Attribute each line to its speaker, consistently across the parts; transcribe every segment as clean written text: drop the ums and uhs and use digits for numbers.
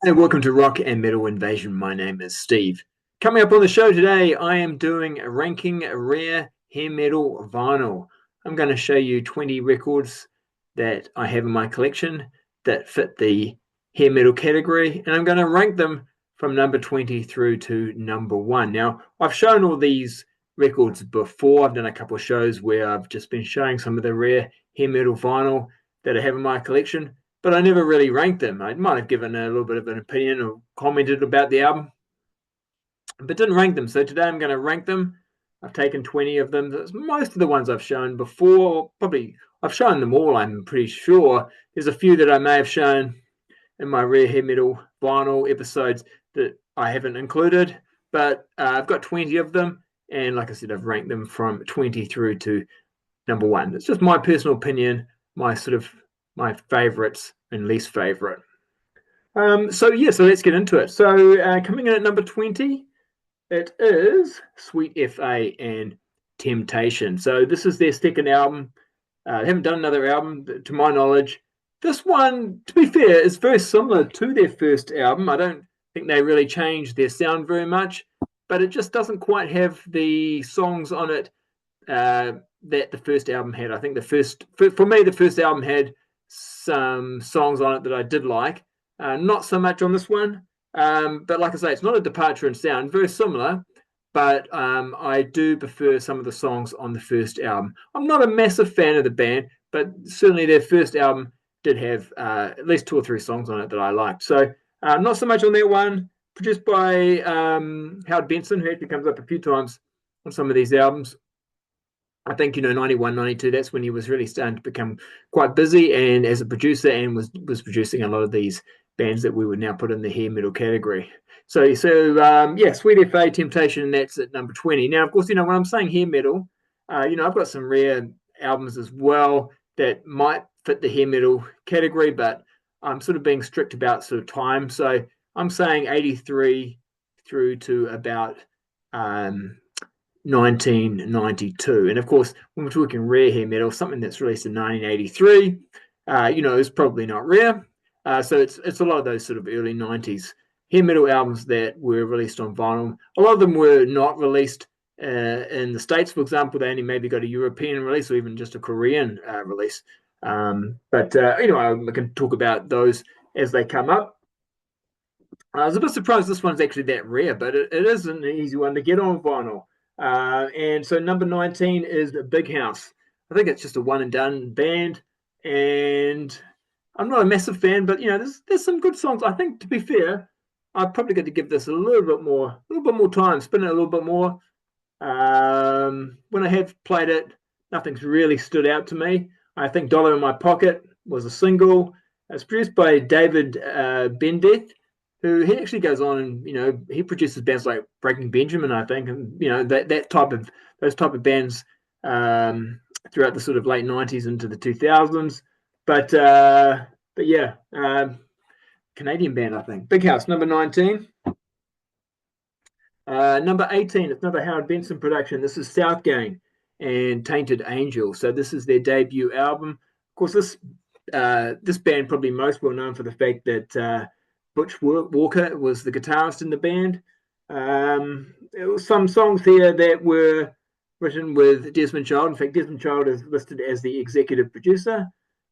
Speaker 1: Hey, welcome to Rock and Metal Invasion. My name is Steve. Coming up on the show today, I am doing a ranking rare hair metal vinyl. I'm going to show you 20 records that I have in my collection that fit the hair metal category, and I'm going to rank them from number 20 through to number 1. Now, I've shown all these records before. I've done a couple of shows where I've just been showing some of the rare hair metal vinyl that I have in my collection, but I never really ranked them. I might have given a little bit of an opinion or commented about the album, but didn't rank them. So today I'm going to rank them. I've taken 20 of them. Most of the ones I've shown before, probably I've shown them all, I'm pretty sure. There's a few that I may have shown in my rare hair metal vinyl episodes that I haven't included, but I've got 20 of them. And like I said, I've ranked them from 20 through to number 1. It's just my personal opinion, my favorites and least favorite. So let's get into it. So coming in at number 20, it is Sweet FA and Temptation. So this is their second album. They haven't done another album, to my knowledge. This one, to be fair, is very similar to their first album. I don't think they really changed their sound very much, but it just doesn't quite have the songs on it that the first album had. I think for me, the first album had some songs on it that I did like. Not so much on this one, but like I say, it's not a departure in sound, very similar, but I do prefer some of the songs on the first album. I'm not a massive fan of the band, but certainly their first album did have at least 2 or 3 songs on it that I liked. So not so much on that one. Produced by Howard Benson, who actually comes up a few times on some of these albums. I think, 91, 92, that's when he was really starting to become quite busy and as a producer, and was producing a lot of these bands that we would now put in the hair metal category. So Sweet FA, Temptation, that's at number 20. Now, of course, when I'm saying hair metal, I've got some rare albums as well that might fit the hair metal category, but I'm sort of being strict about sort of time. So I'm saying 83 through to about 1992. And of course, when we're talking rare hair metal, something that's released in 1983, is probably not rare. So it's a lot of those sort of early 90s hair metal albums that were released on vinyl. A lot of them were not released in the States, for example. They only maybe got a European release or even just a Korean release. I can talk about those as they come up. I was a bit surprised this one's actually that rare, but it is an easy one to get on vinyl. And so number 19 is Big House. I think it's just a one and done band, and I'm not a massive fan, but there's some good songs. I think, to be fair, I've probably got to give this a little bit more time, spin it a little bit more. When I have played it, nothing's really stood out to me. I think Dollar in My Pocket was a single. It's produced by David Bendeth, who he actually goes on and he produces bands like Breaking Benjamin, I think, and those type of bands throughout the sort of late 90s into the 2000s. But Canadian band, I think. Big House, number 19. Number 18, it's another Howard Benson production. This is Southgang and Tainted Angel. So this is their debut album. Of course, this band probably most well known for the fact that Butch Walker was the guitarist in the band. There were some songs here that were written with Desmond Child. In fact, Desmond Child is listed as the executive producer,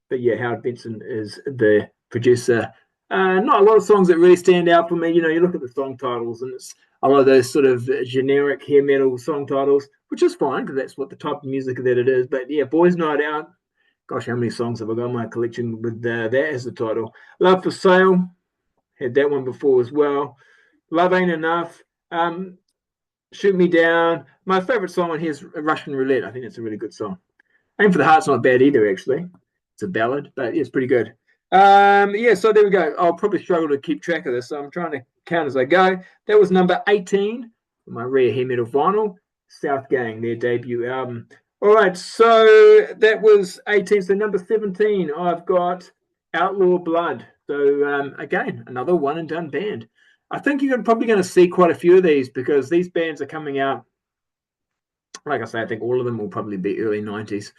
Speaker 1: but Howard Benson is the producer. Not a lot of songs that really stand out for me. You look at the song titles, and it's a lot of those sort of generic hair metal song titles, which is fine because that's what the type of music that it is. But Boys Night Out. Gosh, how many songs have I got in my collection with that as the title? Love for Sale. Had that one before as well. Love Ain't Enough. Shoot Me Down. My favorite song on here is Russian Roulette. I think it's a really good song. Aim for the Heart's not bad either, actually. It's a ballad, but it's pretty good. So there we go. I'll probably struggle to keep track of this, so I'm trying to count as I go. That was number 18 for my rare hair metal vinyl. Southgang, their debut album. All right, so that was 18. So number 17, I've got Outlaw Blood. So again, another one and done band. I think you're probably going to see quite a few of these because these bands are coming out. Like I say, I think all of them will probably be early 90s.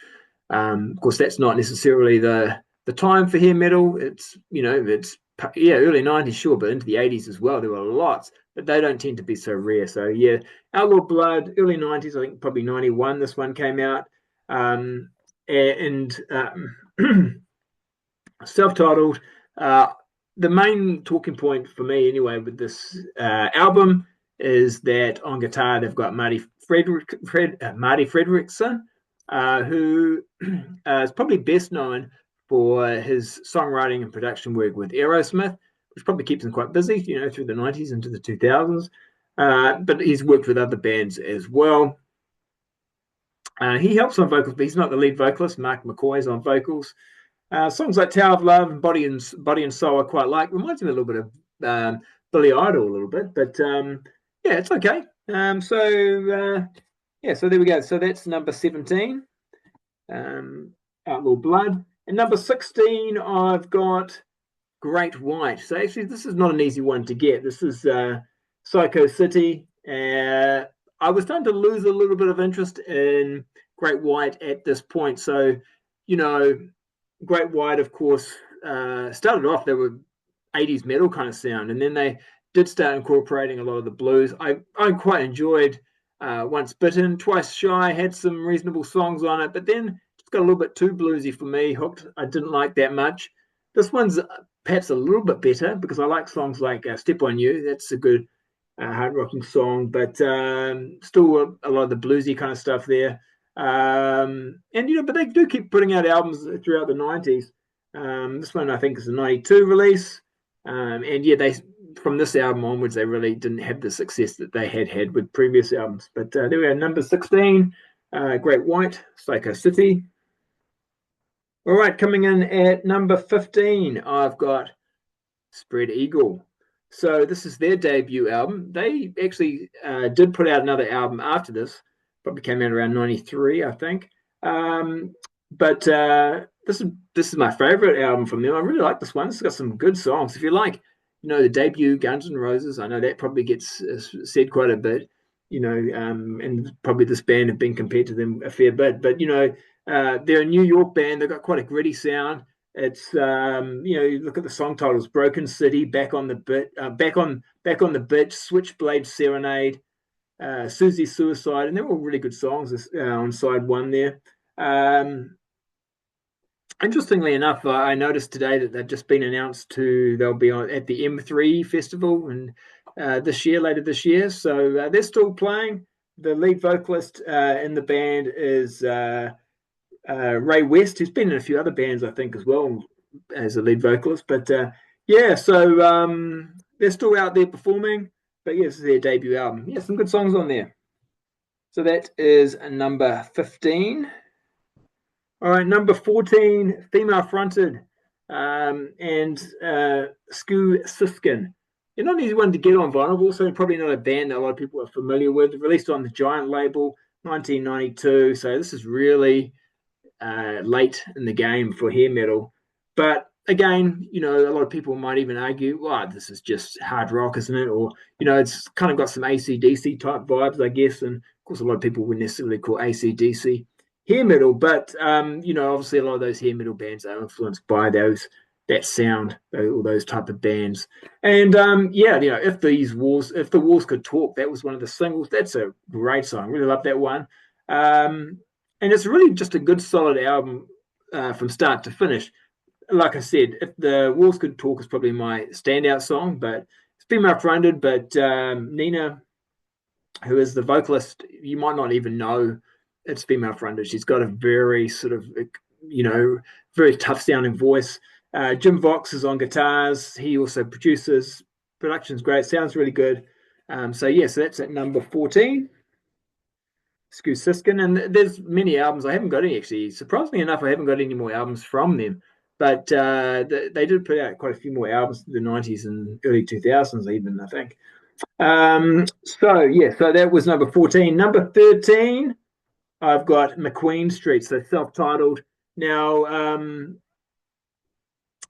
Speaker 1: Of course, that's not necessarily the time for hair metal. It's yeah, early 90s, sure, but into the 80s as well. There were lots, but they don't tend to be so rare. So, yeah, Outlaw Blood, early 90s, I think probably 91, this one came out. And self-titled. The main talking point for me, anyway, with this album is that on guitar they've got Marty Fredrickson, who is probably best known for his songwriting and production work with Aerosmith, which probably keeps him quite busy, through the 90s into the 2000s. But he's worked with other bands as well. He helps on vocals, but he's not the lead vocalist. Mark McCoy's on vocals. Songs like Tower of Love and Body and Soul I quite like. Reminds me a little bit of Billy Idol a little bit, but yeah, it's okay. So there we go. So that's number 17, Outlaw Blood. And number 16, I've got Great White. So actually, this is not an easy one to get. This is Psycho City. I was starting to lose a little bit of interest in Great White at this point. So, Great White, of course, started off, they were 80s metal kind of sound, and then they did start incorporating a lot of the blues. I quite enjoyed Once Bitten. Twice Shy had some reasonable songs on it, but then it's got a little bit too bluesy for me. Hooked, I didn't like that much. This one's perhaps a little bit better because I like songs like Step On You. That's a good hard rocking song, but still a lot of the bluesy kind of stuff there. And but they do keep putting out albums throughout the 90s. This one I think is a 92 release. And yeah, they from this album onwards they really didn't have the success that they had with previous albums. But there we are, number 16, Great White, Psycho City. All right, coming in at number 15, I've got Spread Eagle. So this is their debut album. They actually did put out another album after this. Probably came out around 93, I think. But this is my favorite album from them. I really like this one. It's got some good songs. If you like, the debut Guns N' Roses, I know that probably gets said quite a bit, and probably this band have been compared to them a fair bit. But, they're a New York band. They've got quite a gritty sound. It's you look at the song titles: Broken City, Back on the Bitch, Switchblade Serenade, Susie Suicide, and they're all really good songs on side one there. Interestingly enough, I noticed today that they've just been announced they'll be at the M3 festival and later this year. So they're still playing. The lead vocalist in the band is Ray West, who's been in a few other bands, I think, as well as a lead vocalist. But yeah, so they're still out there performing. But yes, it's their debut album. Yeah, some good songs on there. So that is number 15. All right, number 14, female fronted, and Sku Siskin. You're not an easy one to get on vinyl, also probably not a band that a lot of people are familiar with. Released on the Giant label, 1992. So this is really late in the game for hair metal. But again, a lot of people might even argue, well, this is just hard rock, isn't it? Or, it's kind of got some AC/DC type vibes, I guess. And of course, a lot of people wouldn't necessarily call AC/DC hair metal, but obviously a lot of those hair metal bands are influenced by that sound, all those type of bands. And if the walls could talk, that was one of the singles. That's a great song. Really love that one. And it's really just a good solid album from start to finish. Like I said, if the walls could talk is probably my standout song, but it's female fronted. But Nina, who is the vocalist, you might not even know it's female fronted. She's got a very sort of, very tough sounding voice. Jim Vox is on guitars. He also produces. Production's great. Sounds really good. So that's at number 14. Sku Siskin. And there's many albums. I haven't got any, actually. Surprisingly enough, I haven't got any more albums from them. But they did put out quite a few more albums in the 90s and early 2000s even, I think. So that was number 14. Number 13, I've got McQueen Street, so self-titled. Now,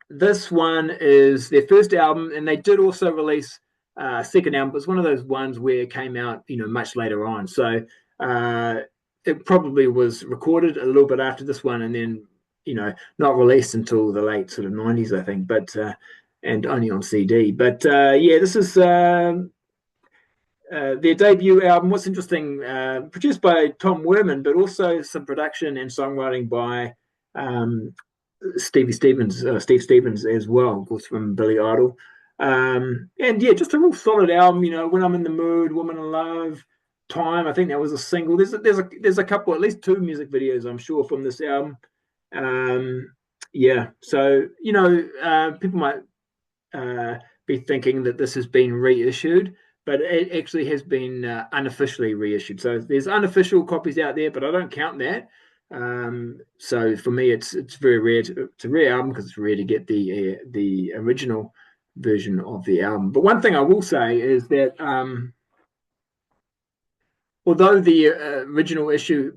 Speaker 1: this one is their first album, and they did also release a second album, but it's one of those ones where it came out, much later on. So it probably was recorded a little bit after this one, and then, not released until the late sort of 90s, I think. But and only on CD. But yeah, this is their debut album. What's interesting, produced by Tom Werman, but also some production and songwriting by Steve Stevens as well, of course, from Billy Idol. And yeah, just a real solid album. You know, When I'm in the Mood, Woman in Love, Time. I think that was a single. There's a couple, at least 2 music videos, I'm sure, from this album. Yeah, so you know, people might be thinking that this has been reissued, but it actually has been unofficially reissued. So there's unofficial copies out there, but I don't count that. So for me, it's very rare. It's a rare album because it's rare to get the original version of the album. But one thing I will say is that although the original issue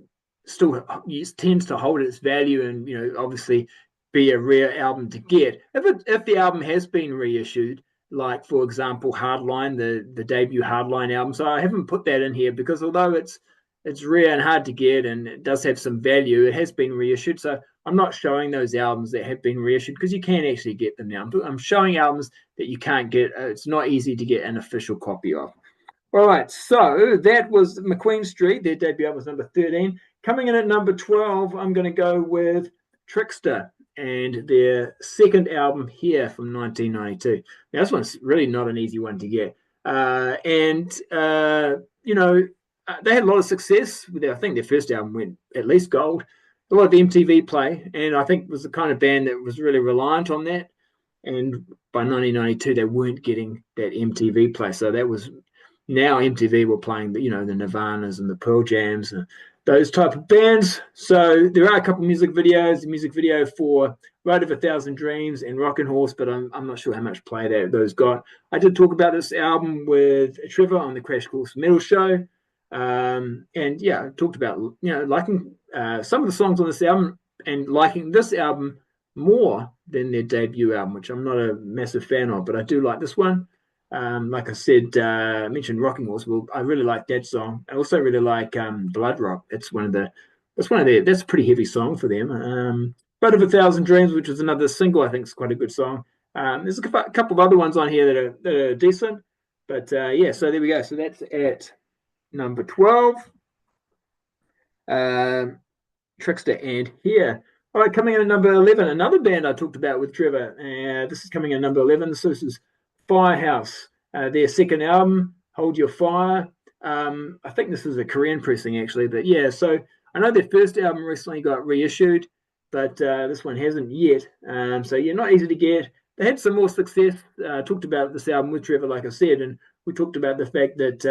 Speaker 1: still tends to hold its value and, you know, obviously be a rare album to get, if the album has been reissued, like for example Hardline, the debut Hardline album, so I haven't put that in here because although it's rare and hard to get and it does have some value, it has been reissued. So I'm not showing those albums that have been reissued because you can actually get them now. I'm showing albums that you can't get. It's not easy to get an official copy of. All right, so that was McQueen Street. Their debut album was number 13. Coming in at number 12, I'm going to go with Trickster and their second album here from 1992. Now, this one's really not an easy one to get. You know, they had a lot of success with I think their first album went at least gold. A lot of MTV play, and I think it was the kind of band that was really reliant on that. And by 1992, they weren't getting that MTV play. So that was... Now MTV were playing the, you know, the Nirvanas and the Pearl Jams and those type of bands. So there are a couple of music videos. The music video for Road of a Thousand Dreams and Rockin' Horse, but I'm not sure how much play those got. I did talk about this album with Trevor on the Crash Course Metal Show. And yeah, I talked about, you know, liking some of the songs on this album and liking this album more than their debut album, which I'm not a massive fan of, but I do like this one. Like I said, I mentioned Rocking Horse. Well, I really like that song. I also really like Blood Rock. That's a pretty heavy song for them. Road of a Thousand Dreams, which is another single, I think is quite a good song. There's a couple of other ones on here that are decent, but yeah. So there we go. So that's at number 12. Trickster and here. All right, coming in at number 11, another band I talked about with Trevor. This is coming in at number 11. This is Firehouse, their second album, Hold Your Fire. I think this is a Korean pressing actually, but yeah, so I know their first album recently got reissued, but this one hasn't yet. So yeah, not easy to get. They had some more success. Talked about this album with Trevor, like I said, and we talked about the fact that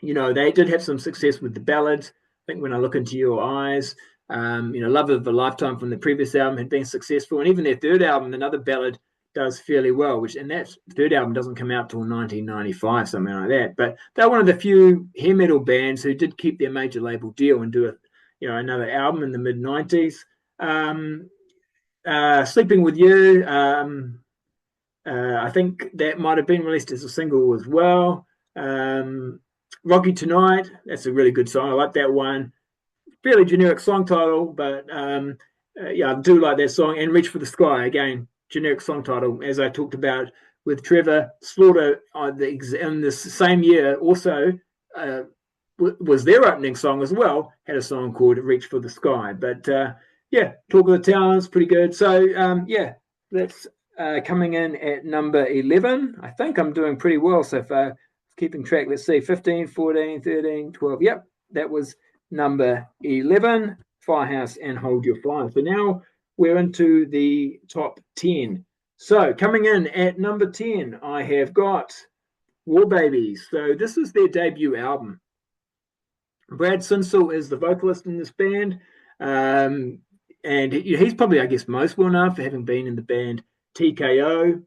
Speaker 1: you know, they did have some success with the ballads. I think When I Look Into Your Eyes, you know, Love of a Lifetime from the previous album had been successful, and even their third album, another ballad, does fairly well, and that third album doesn't come out till 1995, something like that. But they're one of the few hair metal bands who did keep their major label deal and do another album in the mid 90s. Sleeping with You, I think that might have been released as a single as well. Rocky Tonight, that's a really good song. I like that one. Fairly generic song title, but yeah, I do like that song. And Reach for the Sky, again, generic song title, as I talked about with Trevor. Slaughter in this same year also was their opening song as well, had a song called Reach for the Sky. But yeah, Talk of the Town is pretty good. So yeah, that's coming in at number 11. I think I'm doing pretty well so far, keeping track. Let's see, 15, 14, 13, 12. Yep, that was number 11, Firehouse and Hold Your Fire. So now we're into the top 10. So coming in at number 10, I have got War Babies. So this is their debut album. Brad Sinsel is the vocalist in this band. And he's probably, I guess, most well known for having been in the band TKO.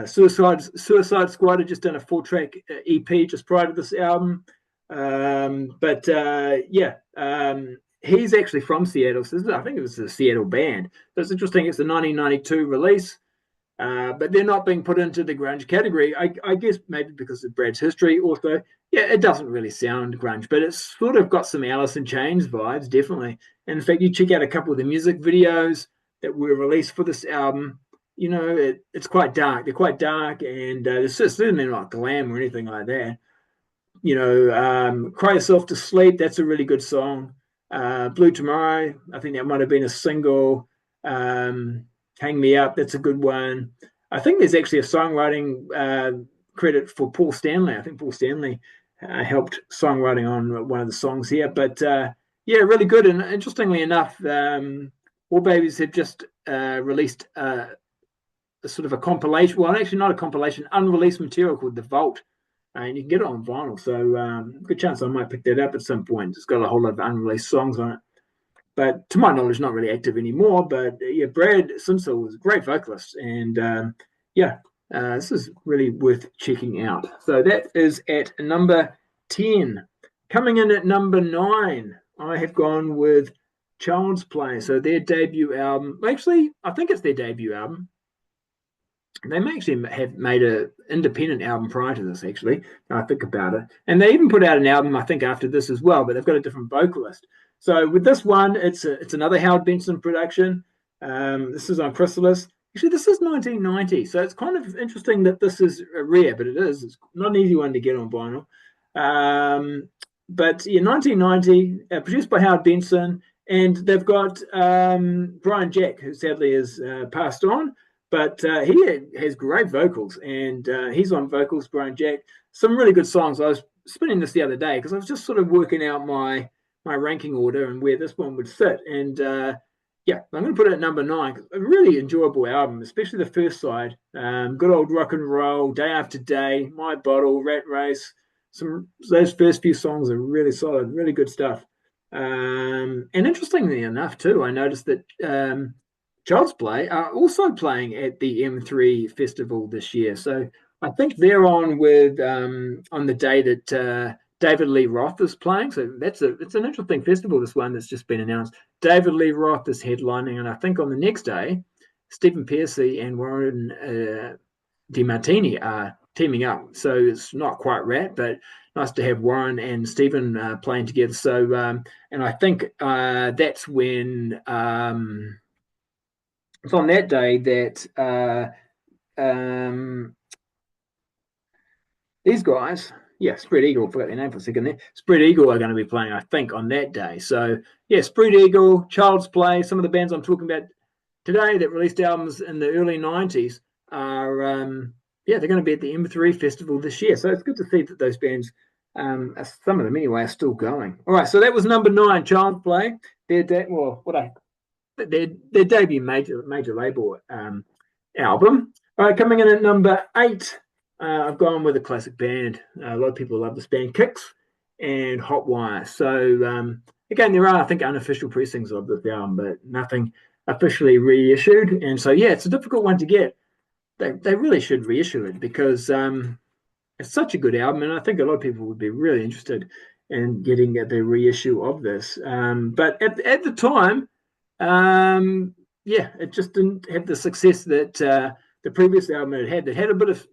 Speaker 1: Suicide Squad had just done a 4-track EP just prior to this album. He's actually from Seattle. So I think it was a Seattle band. So it's interesting. It's a 1992 release, but they're not being put into the grunge category. I guess maybe because of Brad's history. Also, yeah, it doesn't really sound grunge, but it's sort of got some Alice in Chains vibes, definitely. And in fact, you check out a couple of the music videos that were released for this album. it's quite dark. They're quite dark, and it's certainly not glam or anything like that. Cry Yourself to Sleep, that's a really good song. Blue Tomorrow, I think that might have been a single. Hang Me Up, that's a good one. I think there's actually a songwriting credit for Paul Stanley. I think Paul Stanley helped songwriting on one of the songs here. But yeah, really good. And interestingly enough, War Babies have just released a sort of a compilation. Well, actually, not a compilation, unreleased material called The Vault. And you can get it on vinyl. So good chance I might pick that up at some point. It's got a whole lot of unreleased songs on it. But to my knowledge, not really active anymore. But yeah, Brad Sinsel was a great vocalist. And this is really worth checking out. So that is at number 10. Coming in at number 9, I have gone with Child's Play. So their debut album. Actually, I think it's their debut album. They may actually have made an independent album prior to this, actually. I think about it. And they even put out an album, I think, after this as well, but they've got a different vocalist. So with this one, it's another Howard Benson production. This is on Chrysalis. Actually, this is 1990, so it's kind of interesting that this is rare, but it is. It's not an easy one to get on vinyl. But yeah, 1990, produced by Howard Benson, and they've got Brian Jack, who sadly has passed on. But he has great vocals, and he's on vocals, Brian Jack. Some really good songs. I was spinning this the other day because I was just sort of working out my ranking order and where this one would sit. And I'm going to put it at number 9. A really enjoyable album, especially the first side. Good old rock and roll, Day After Day, My Bottle, Rat Race. Those first few songs are really solid, really good stuff. And interestingly enough, too, I noticed that Child's Play are also playing at the M3 Festival this year. So I think they're on with on the day that David Lee Roth is playing. So it's an interesting festival, this one that's just been announced. David Lee Roth is headlining, and I think on the next day, Stephen Pearcy and Warren DeMartini are teaming up. So it's not quite right, but nice to have Warren and Stephen playing together. So and I think that's when it's on that day that these guys, Spread Eagle, forgot their name for a second there. Spread Eagle are going to be playing, I think, on that day. So, yeah, Spread Eagle, Child's Play, some of the bands I'm talking about today that released albums in the early 90s are, they're going to be at the M3 Festival this year. So it's good to see that those bands, some of them anyway, are still going. All right, so that was number 9, Child's Play. Their debut major label album. All right, coming in at number 8, I've gone with a classic band. A lot of people love this band, Kicks and Hot Wire. So again, there are, I think, unofficial pressings of this album, but nothing officially reissued. And so it's a difficult one to get. They really should reissue it because it's such a good album, and I think a lot of people would be really interested in getting the reissue of this. But at the time, it just didn't have the success that the previous album it had. That had a bit of,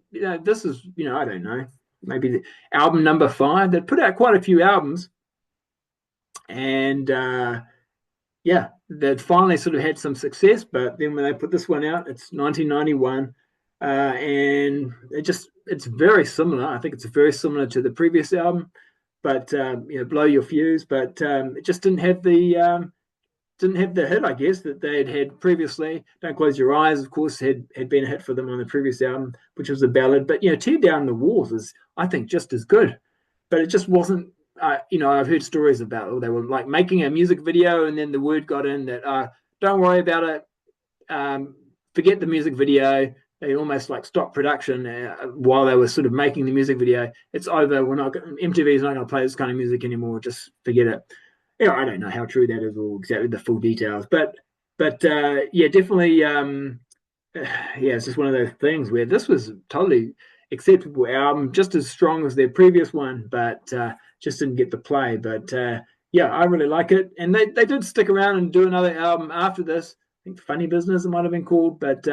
Speaker 1: this is, I don't know, maybe the album number 5. They put out quite a few albums, and they'd finally sort of had some success. But then when they put this one out, it's 1991, and it's very similar. I think it's very similar to the previous album, but Blow Your Fuse. But it just didn't have the hit, I guess, that they had previously. Don't Close Your Eyes, of course, had been a hit for them on the previous album, which was a ballad. But Tear Down the Walls is, I think, just as good. But it just wasn't. I've heard stories about they were like making a music video, and then the word got in that don't worry about it, forget the music video. They almost like stopped production while they were sort of making the music video. It's over. MTV is not going to play this kind of music anymore. Just forget it. I don't know how true that is or exactly the full details, but definitely, it's just one of those things where this was a totally acceptable album, just as strong as their previous one, but just didn't get the play. But I really like it, and they did stick around and do another album after this. I think Funny Business it might have been called, but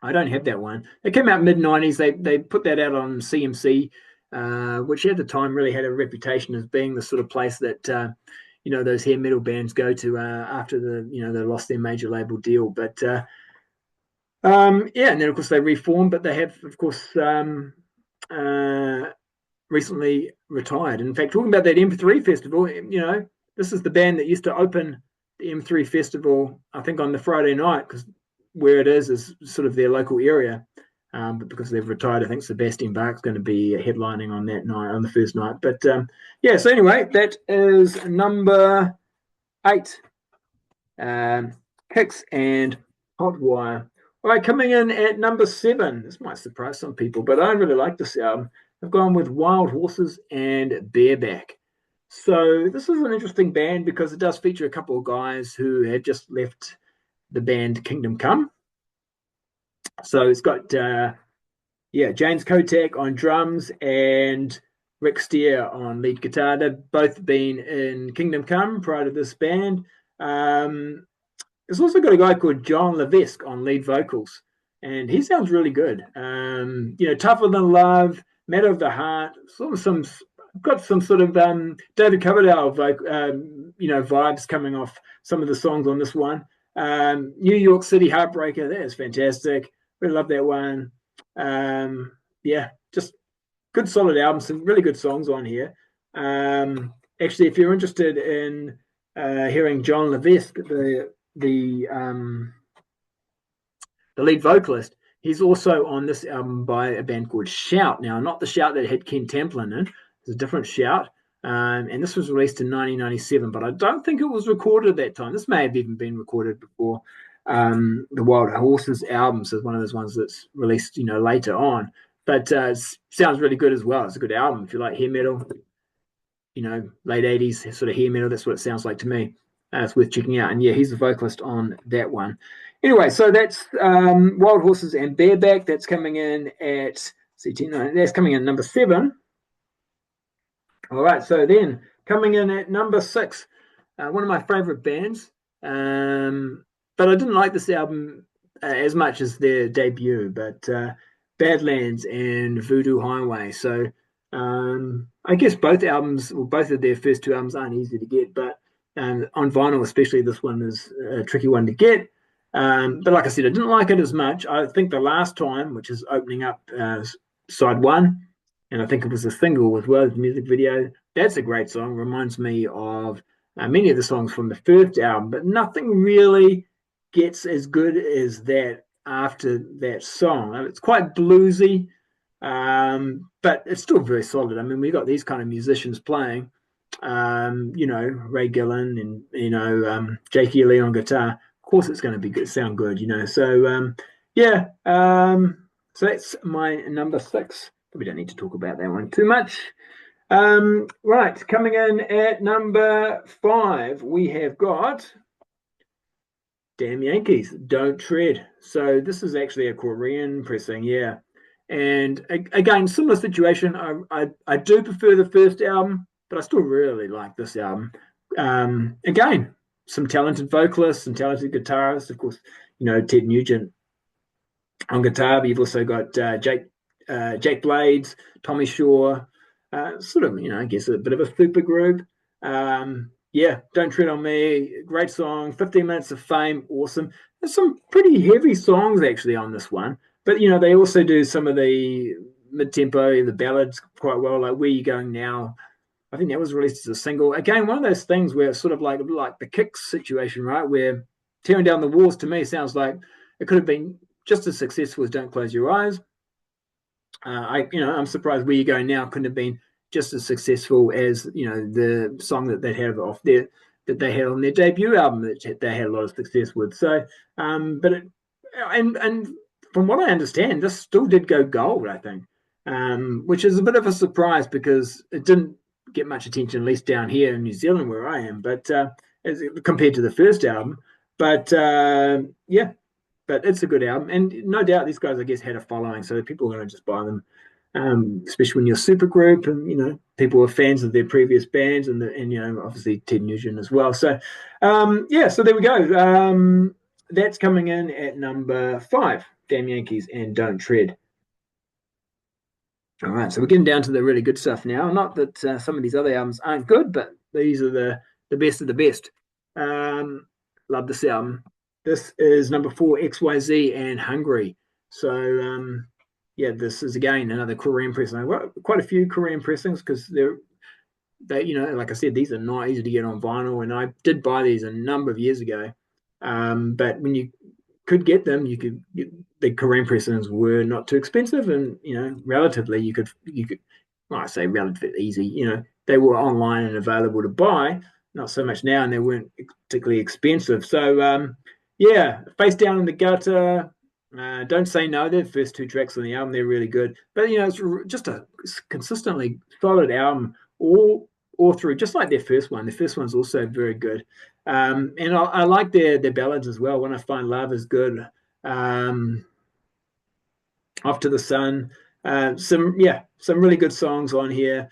Speaker 1: I don't have that one. It came out mid-90s. They put that out on CMC. Which at the time really had a reputation as being the sort of place that those hair metal bands go to after they lost their major label deal. But Yeah, and then of course they reformed, but they have, of course, uh, recently retired. In fact, talking about that M3 festival, this is the band that used to open the M3 festival, I think, on the Friday night, because where it is sort of their local area. But because they've retired, I think Sebastian Bach's going to be headlining on that night, on the first night. But yeah, so anyway, that is number 8, Kicks and Hot Wire. All right, coming in at number 7. This might surprise some people, but I really like this album. I've gone with Wild Horses and Bearback. So this is an interesting band because it does feature a couple of guys who have just left the band Kingdom Come. So it's got James Kotak on drums and Rick Steer on lead guitar. They've both been in Kingdom Come prior to this band. It's also got a guy called John Levesque on lead vocals, and he sounds really good. Tougher Than Love, Matter of the Heart, sort of got some sort of David Coverdale vibes coming off some of the songs on this one. New York City Heartbreaker, that is fantastic. Really love that one. Just good solid album, some really good songs on here. Actually, if you're interested in hearing John Levesque, the lead vocalist, he's also on this album by a band called Shout. Now, not the Shout that had Ken Tamplin in, it's a different Shout. And this was released in 1997, but I don't think it was recorded at that time. This may have even been recorded before the Wild Horses album, so it's one of those ones that's released, later on. But sounds really good as well. It's a good album if you like hair metal, late 80s sort of hair metal. That's what it sounds like to me. It's worth checking out. And yeah, he's the vocalist on that one. Anyway, so that's Wild Horses and Bearback. That's coming in at that's coming in number 7. All right, so then coming in at number 6, one of my favorite bands. But I didn't like this album as much as their debut, but Badlands and Voodoo Highway. So I guess both of their first 2 albums aren't easy to get, but on vinyl especially, this one is a tricky one to get. But like I said, I didn't like it as much. I think The Last Time, which is opening up side 1, and I think it was a single as well as a music video, that's a great song. Reminds me of many of the songs from the first album, but nothing really gets as good as that after that song. It's quite bluesy, but it's still very solid. I mean, we got these kind of musicians playing, Ray Gillen and Jake Ely on guitar. Of course, it's going to be good, sound good, So so that's my number 6. We don't need to talk about that one too much. Right, coming in at number 5, we have got Damn Yankees, Don't Tread. So this is actually a Korean pressing, yeah. And again, similar situation. I do prefer the first album, but I still really like this album. Again, some talented vocalists, some talented guitarists. Of course, Ted Nugent on guitar, but you've also got Jake Blades, Tommy Shaw, sort of, I guess a bit of a super group. Don't Tread on Me, great song. 15 Minutes of Fame, awesome. There's some pretty heavy songs actually on this one, but they also do some of the mid-tempo, the ballads quite well, like Where You Going Now. I think that was released as a single. Again, one of those things where it's sort of like the Kicks situation, right? Where Tearing Down the Walls to me sounds like it could have been just as successful as Don't Close Your Eyes. I'm surprised Where You Going Now couldn't have been just as successful as the song that they had off there that they had on their debut album that they had a lot of success with. So, and from what I understand, this still did go gold, I think, which is a bit of a surprise because it didn't get much attention, at least down here in New Zealand where I am, but as compared to the first album. But but it's a good album, and no doubt these guys, I guess, had a following, so people are going to just buy them. Especially when you're a super group and people are fans of their previous bands and obviously Ted Nugent as well. So so there we go. That's coming in at number 5, Damn Yankees and Don't Tread. All right, so we're getting down to the really good stuff now. Not that some of these other albums aren't good, but these are the best of the best. Love this album. This is number 4, XYZ and Hungry. So yeah, this is again another Korean pressing. I've got quite a few Korean pressings because they, like I said, these are not easy to get on vinyl, and I did buy these a number of years ago. But when you could get them, the Korean pressings were not too expensive, and relatively you could well, I say relatively easy. They were online and available to buy. Not so much now, and they weren't particularly expensive. So yeah, Face Down in the Gutter. Don't Say No. They're the first 2 tracks on the album. They're really good. But it's just a consistently solid album all through, just like their first one. Their first one's also very good. And I like their ballads as well. When I Find Love is good. Off to the Sun. Some really good songs on here.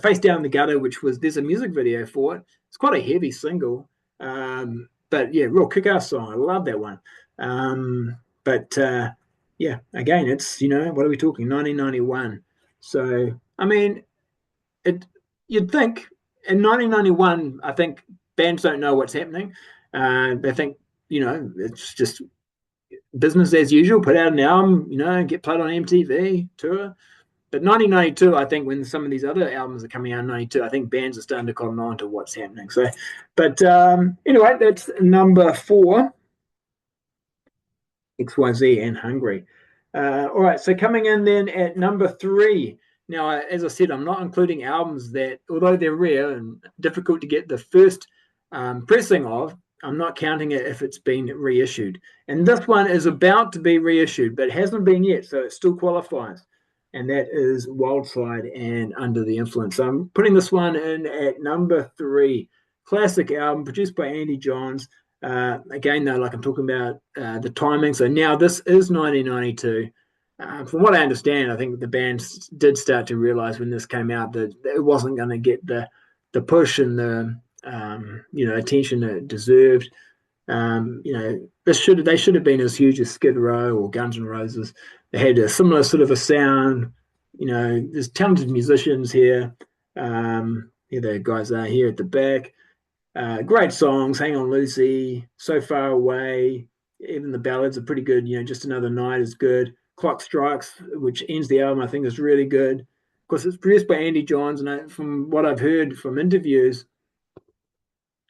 Speaker 1: Face Down in the Gutter, there's a music video for it. It's quite a heavy single. But yeah, real kick-ass song. I love that one. But yeah, again, it's, what are we talking? 1991. So, I mean, you'd think in 1991, I think bands don't know what's happening. They think, it's just business as usual, put out an album, get played on MTV, tour. But 1992, I think, when some of these other albums are coming out in 92, I think bands are starting to cotton on to what's happening. So, but anyway, that's number 4, XYZ and Hungry. All right, so coming in then at number 3. Now, as I said, I'm not including albums that, although they're rare and difficult to get the first pressing of, I'm not counting it if it's been reissued. And this one is about to be reissued, but it hasn't been yet, so it still qualifies. And that is Wildside and Under the Influence. So I'm putting this one in at number 3. Classic album produced by Andy Johns. Again, though, like I'm talking about the timing. So now this is 1992. From what I understand, I think the band did start to realize when this came out that it wasn't going to get the push and the attention it deserved. They should have been as huge as Skid Row or Guns N' Roses. They had a similar sort of a sound. There's talented musicians here. Here the guys are here at the back. Great songs, Hang On Lucy, So Far Away. Even the ballads are pretty good. Just Another Night is good. Clock Strikes, which ends the album, I think is really good. Of course, it's produced by Andy Johns, and from what I've heard from interviews,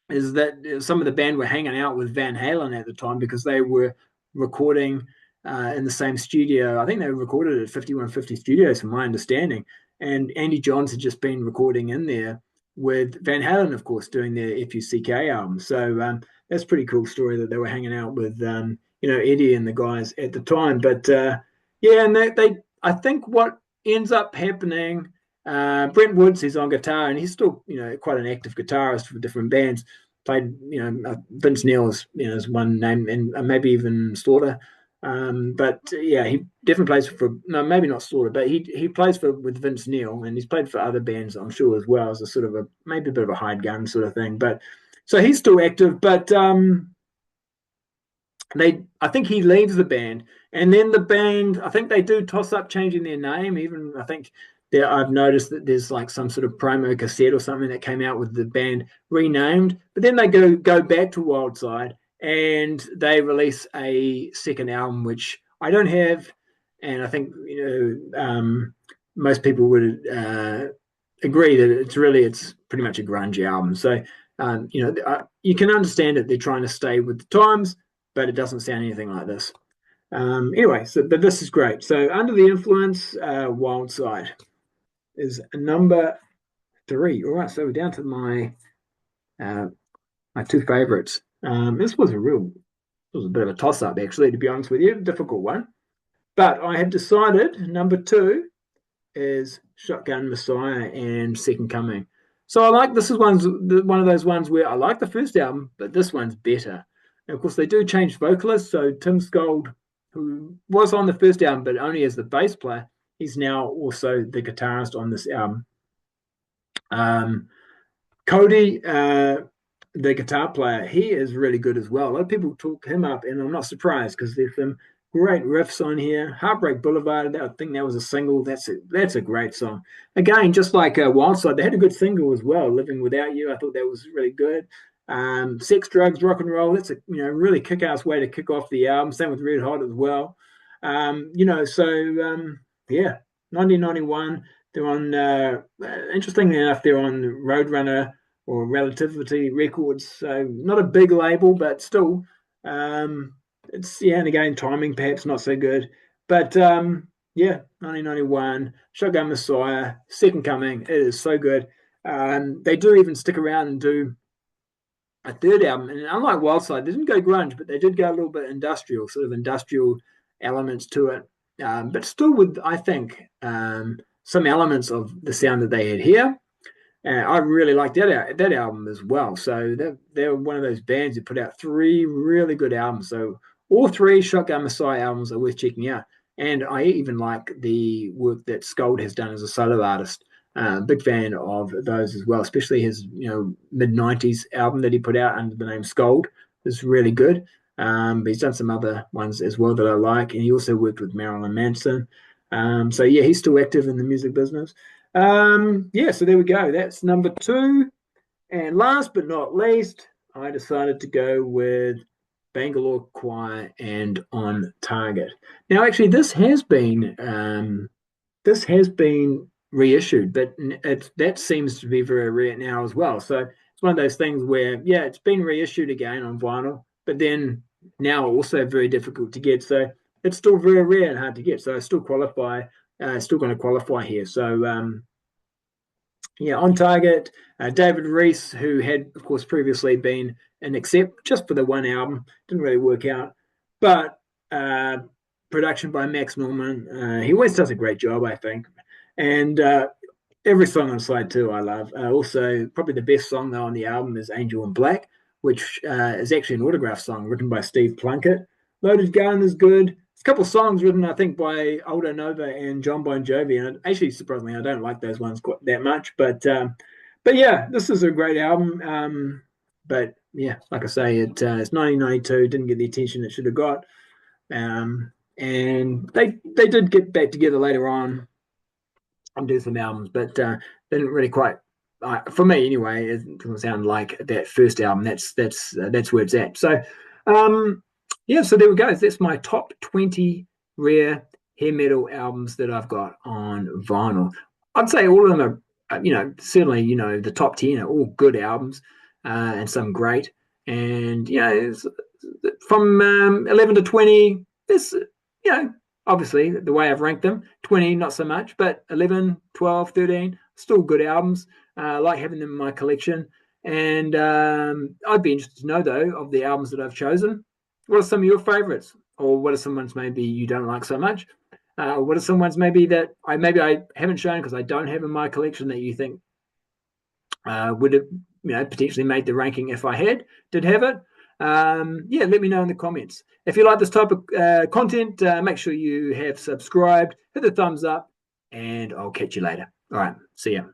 Speaker 1: is that some of the band were hanging out with Van Halen at the time because they were recording in the same studio. I think they recorded at 5150 Studios, from my understanding. And Andy Johns had just been recording in there with Van Halen, of course, doing their F.U.C.K. album. So that's a pretty cool story that they were hanging out with, Eddie and the guys at the time. But yeah, and they I think what ends up happening, Brent Woods is on guitar, and he's still, quite an active guitarist for different bands. Played, Vince Neil is one name, and maybe even Slaughter. But yeah, he definitely plays maybe not Slaughter, but he plays with Vince Neil, and he's played for other bands, I'm sure, as well, as a sort of maybe a bit of a hired gun sort of thing. But so he's still active, but I think he leaves the band, and then the band, I think they do toss up changing their name. Even I think I've noticed that there's like some sort of promo cassette or something that came out with the band renamed, but then they go back to Wildside and they release a second album, which I don't have, and I think most people would agree that it's pretty much a grunge album. So you can understand that they're trying to stay with the times, but it doesn't sound anything like this. Anyway, but this is great. So Under the Influence, Wildside is number 3. All right, so we're down to my 2 favorites. This was a bit of a toss-up, actually, to be honest with you, difficult one. But I have decided number 2 is Shotgun Messiah and Second Coming. So this is one of those ones where I like the first album, but this one's better. And of course, they do change vocalists. So Tim Skold, who was on the first album, but only as the bass player, he's now also the guitarist on this album. Cody, the guitar player, he is really good as well. A lot of people talk him up, and I'm not surprised because there's some great riffs on here. Heartbreak Boulevard, I think that was a single. That's a great song. Again, just like Wildside, they had a good single as well, Living Without You. I thought that was really good. Sex, drugs, rock and roll. That's a really kick-ass way to kick off the album. Same with Red Hot as well. Yeah, 1991. They're on. Interestingly enough, they're on Roadrunner or Relativity Records. So not a big label, but still, it's and again timing perhaps not so good. But 1991, Shotgun Messiah, Second Coming. It is so good. They do even stick around and do a third album, and unlike Wildside, they didn't go grunge, but they did go a little bit industrial, sort of industrial elements to it, but still with, I think, some elements of the sound that they had here. I really liked that album as well. So they're one of those bands who put out 3 really good albums. So all 3 Shotgun Messiah albums are worth checking out. And I even like the work that Scold has done as a solo artist. Big fan of those as well, especially his mid-90s album that he put out under the name Scold is really good. But he's done some other ones as well that I like, and he also worked with Marilyn Manson. So yeah, he's still active in the music business. So there we go. That's number 2. And last but not least, I decided to go with Bangalore Choir and On Target. Now, actually, this has been reissued, but that seems to be very rare now as well. So it's one of those things where, yeah, it's been reissued again on vinyl, but then now also very difficult to get. So it's still very rare and hard to get. So I still qualify, still going to qualify here. So On Target, David Reese, who had, of course, previously been an Accept just for the one album, didn't really work out, but production by Max Norman. He always does a great job, I think. And every song on side 2 I love. Also, probably the best song though on the album is Angel in Black, which is actually an autograph song written by Steve Plunkett. Loaded Gun is good. There's a couple of songs written, I think, by Aldo Nova and John Bon Jovi, and actually, surprisingly, I don't like those ones quite that much. But yeah, this is a great album. But yeah, like I say, it's 1992. Didn't get the attention it should have got. And they did get back together later on and do some albums, but they didn't really quite. For me, anyway, it doesn't sound like that first album. That's where it's at. So, so there we go. That's my top 20 rare hair metal albums that I've got on vinyl. I'd say all of them are, certainly, the top 10 are all good albums, and some great. And from 11 to 20, this, obviously, the way I've ranked them, 20, not so much, but 11, 12, 13, still good albums. I like having them in my collection. And I'd be interested to know, though, of the albums that I've chosen, what are some of your favorites? Or what are some ones maybe you don't like so much? What are some ones maybe that I haven't shown because I don't have in my collection that you think would have potentially made the ranking if I did have it? Let me know in the comments. If you like this type of content, make sure you have subscribed, hit the thumbs up, and I'll catch you later. All right, see ya.